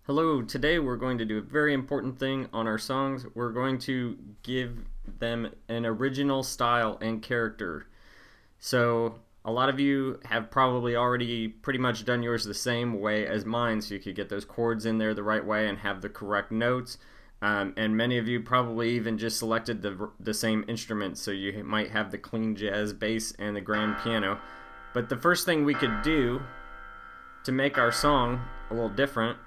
Hello, today we're going to do a very important thing on our songs. We're going to give them an original style and character. So, a lot of you have probably already pretty much done yours the same way as mine, so you could get those chords in there the right way and have the correct notes. And many of you probably even just selected the same instruments, so you might have the clean jazz bass and the grand piano. But the first thing we could do to make our song a little different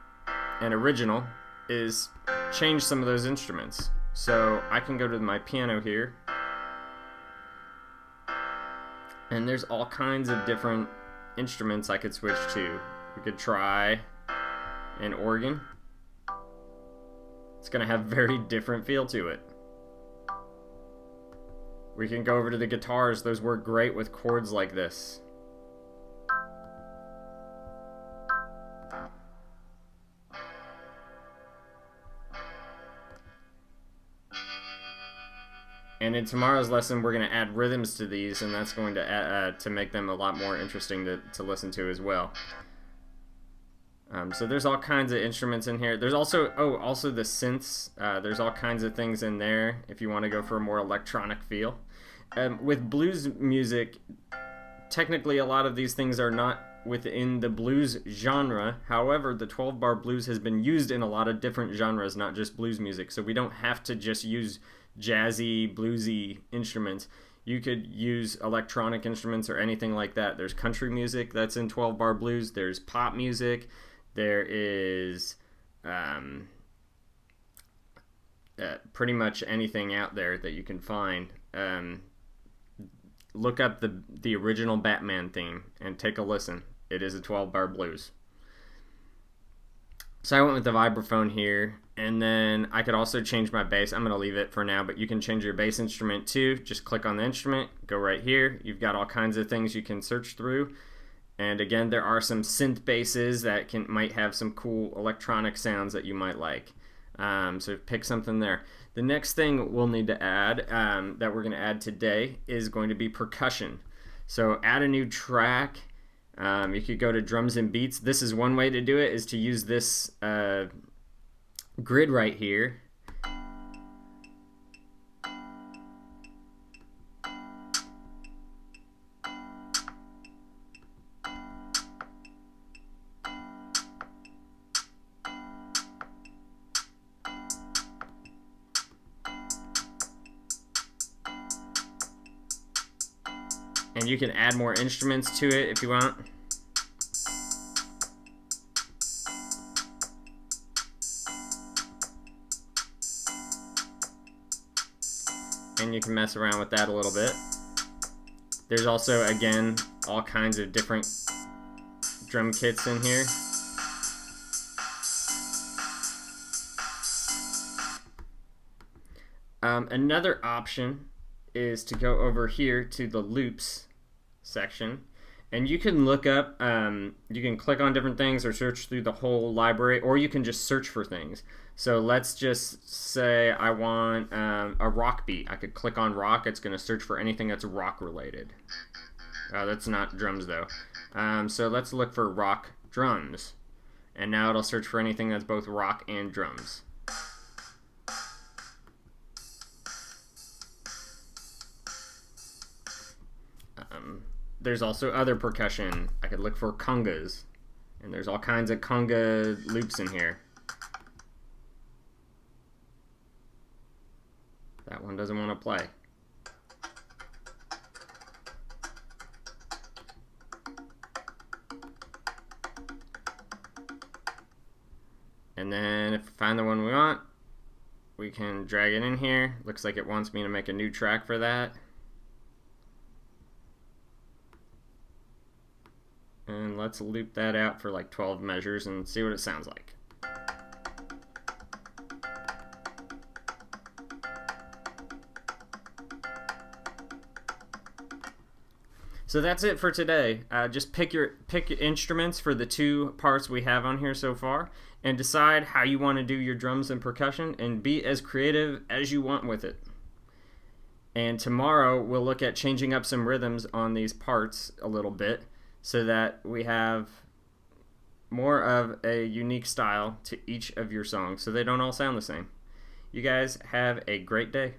and original is change some of those instruments. So I can go to my piano here, and there's all kinds of different instruments I could switch to. We could try an organ. It's going to have very different feel to it. We can go over to the guitars. Those work great with chords like this. And in tomorrow's lesson, we're going to add rhythms to these, and that's going to make them a lot more interesting to listen to as well. So there's all kinds of instruments in here. There's also the synths. There's all kinds of things in there if you want to go for a more electronic feel. With blues music, technically a lot of these things are not within the blues genre. However, the 12-bar blues has been used in a lot of different genres, not just blues music. So we don't have to just use jazzy, bluesy instruments. You could use electronic instruments or anything like that. There's country music that's in 12-bar blues. There's pop music. There is pretty much anything out there that you can find. Look up the original Batman theme and take a listen. It is a 12-bar blues. So I went with the vibraphone here, and then I could also change my bass. I'm going to leave it for now, but you can change your bass instrument too. Just click on the instrument, go right here. You've got all kinds of things you can search through. And again, there are some synth basses that might have some cool electronic sounds that you might like. So pick something there. The next thing we'll need to add, that we're going to add today, is going to be percussion. So add a new track. You could go to drums and beats. This is one way to do it, is to use this grid right here. And you can add more instruments to it if you want. And you can mess around with that a little bit. There's also, again, all kinds of different drum kits in here. Another option is to go over here to the loops section, and you can look up, you can click on different things or search through the whole library, or you can just search for things. So let's just say I want a rock beat. I could click on rock. It's going to search for anything that's rock related. That's not drums though. So let's look for rock drums, and now it'll search for anything that's both rock and drums. There's also other percussion. I could look for congas, and there's all kinds of conga loops in here. That one doesn't want to play. And then if we find the one we want, we can drag it in here. Looks like it wants me to make a new track for that. And let's loop that out for like 12 measures and see what it sounds like. So that's it for today. Just pick instruments for the two parts we have on here so far, and decide how you want to do your drums and percussion, and be as creative as you want with it. And tomorrow we'll look at changing up some rhythms on these parts a little bit, so that we have more of a unique style to each of your songs so they don't all sound the same. You guys have a great day.